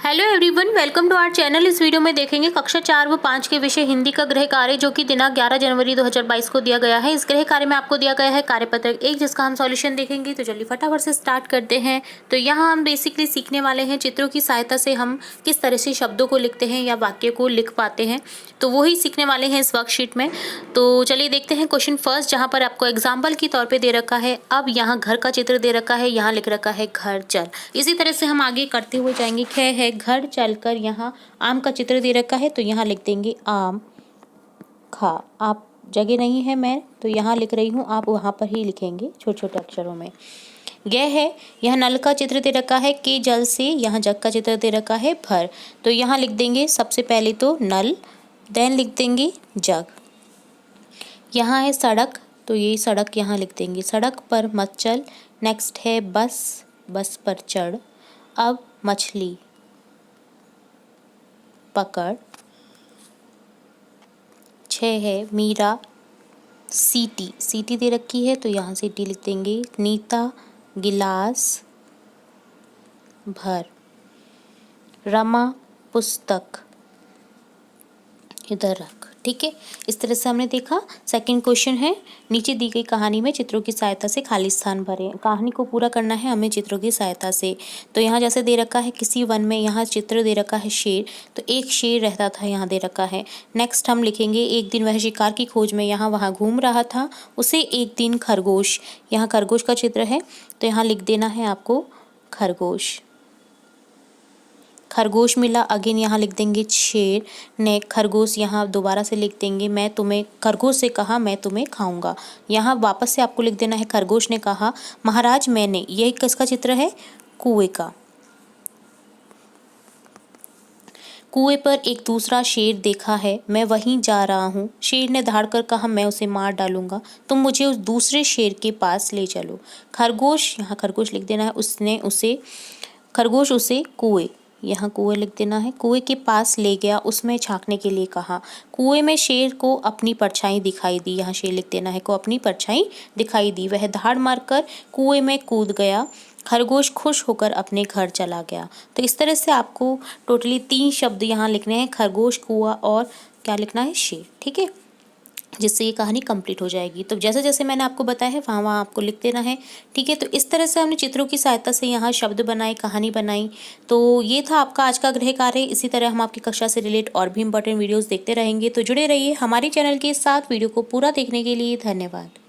Hello everyone, welcome to our channel. इस video में देखेंगे कक्षा 4 व 5 के विषय हिंदी का गृह कार्य, जो कि दिनांक 11 जनवरी 2022 को दिया गया है। इस गृह कार्य में आपको दिया गया है कार्यपत्र 1, जिसका हम सॉल्यूशन देखेंगे। तो चलिए फटाफट से स्टार्ट करते हैं। तो यहाँ हम बेसिकली सीखने वाले हैं चित्रों की सहायता से हम किस तरह से शब्दों को लिखते हैं या वाक्य को लिख पाते हैं। तो वही सीखने वाले हैं इस वर्कशीट में। तो चलिए देखते हैं क्वेश्चन फर्स्ट, जहाँ पर आपको एग्जाम्पल के तौर पर दे रखा है। अब यहाँ घर का चित्र दे रखा है, यहाँ लिख रखा है घर चल। इसी तरह से हम आगे करते हुए जाएंगे। ख है घर चलकर, यहाँ आम का चित्र दे रखा है, तो यहाँ लिख देंगे आम खा। आप जगह नहीं है मैं तो यहाँ लिख रही हूँ, आप वहाँ पर ही लिखेंगे छोटे छोटे अक्षरों में। ग है, यह नल का चित्र दे रखा है। के जल से, यहाँ जग का चित्र दे रखा है भर, तो यहाँ लिख देंगे सबसे पहले तो नल, देन लिख देंगे जग। यहाँ है सड़क, तो ये सड़क यहाँ लिख देंगे सड़क पर मत चल। नेक्स्ट है बस, बस पर चढ़। अब मछली पकड़। 6 है मीरा सीटी, सीटी दे रखी है तो यहाँ सीटी लिख देंगे। नीता गिलास भर। रमा पुस्तक इधर रख। ठीक है, इस तरह से हमने देखा। सेकंड क्वेश्चन है, नीचे दी गई कहानी में चित्रों की सहायता से खाली स्थान भरें। कहानी को पूरा करना है हमें चित्रों की सहायता से। तो यहाँ जैसे दे रखा है किसी वन में, यहाँ चित्र दे रखा है शेर, तो एक शेर रहता था, यहाँ दे रखा है। नेक्स्ट हम लिखेंगे एक दिन वह शिकार की खोज में यहाँ वहाँ घूम रहा था, उसे एक दिन खरगोश, यहाँ खरगोश का चित्र है तो यहाँ लिख देना है आपको खरगोश। खरगोश मिला, अगेन यहाँ लिख देंगे शेर। ने खरगोश यहाँ दोबारा से लिख देंगे मैं तुम्हें, खरगोश से कहा मैं तुम्हें खाऊंगा। यहाँ वापस से आपको लिख देना है खरगोश ने कहा महाराज मैंने, यह किसका चित्र है? कुएं का। कुएं पर एक दूसरा शेर देखा है, मैं वहीं जा रहा हूँ। शेर ने दहाड़कर कहा मैं उसे मार डालूंगा, तुम मुझे उस दूसरे शेर के पास ले चलो। खरगोश, यहाँ खरगोश लिख देना है, उसने उसे, खरगोश उसे कुएं, यहाँ कुएं लिख देना है, कुएं के पास ले गया, उसमें झांकने के लिए कहा। कुएं में शेर को अपनी परछाई दिखाई दी, यहाँ शेर लिख देना है, को अपनी परछाई दिखाई दी। वह दहाड़ मारकर कुएं में कूद गया, खरगोश खुश होकर अपने घर चला गया। तो इस तरह से आपको टोटली 3 शब्द यहाँ लिखने हैं, खरगोश, कुआं और क्या लिखना है, शेर। ठीक है, जिससे ये कहानी कंप्लीट हो जाएगी। तो जैसे जैसे मैंने आपको बताया है वहाँ वहाँ आपको लिख देना है। ठीक है, तो इस तरह से हमने चित्रों की सहायता से यहाँ शब्द बनाए, कहानी बनाई। तो ये था आपका आज का गृह कार्य। इसी तरह हम आपकी कक्षा से रिलेट और भी इंपॉर्टेंट वीडियोस देखते रहेंगे, तो जुड़े रहिए हमारे चैनल के साथ। वीडियो को पूरा देखने के लिए धन्यवाद।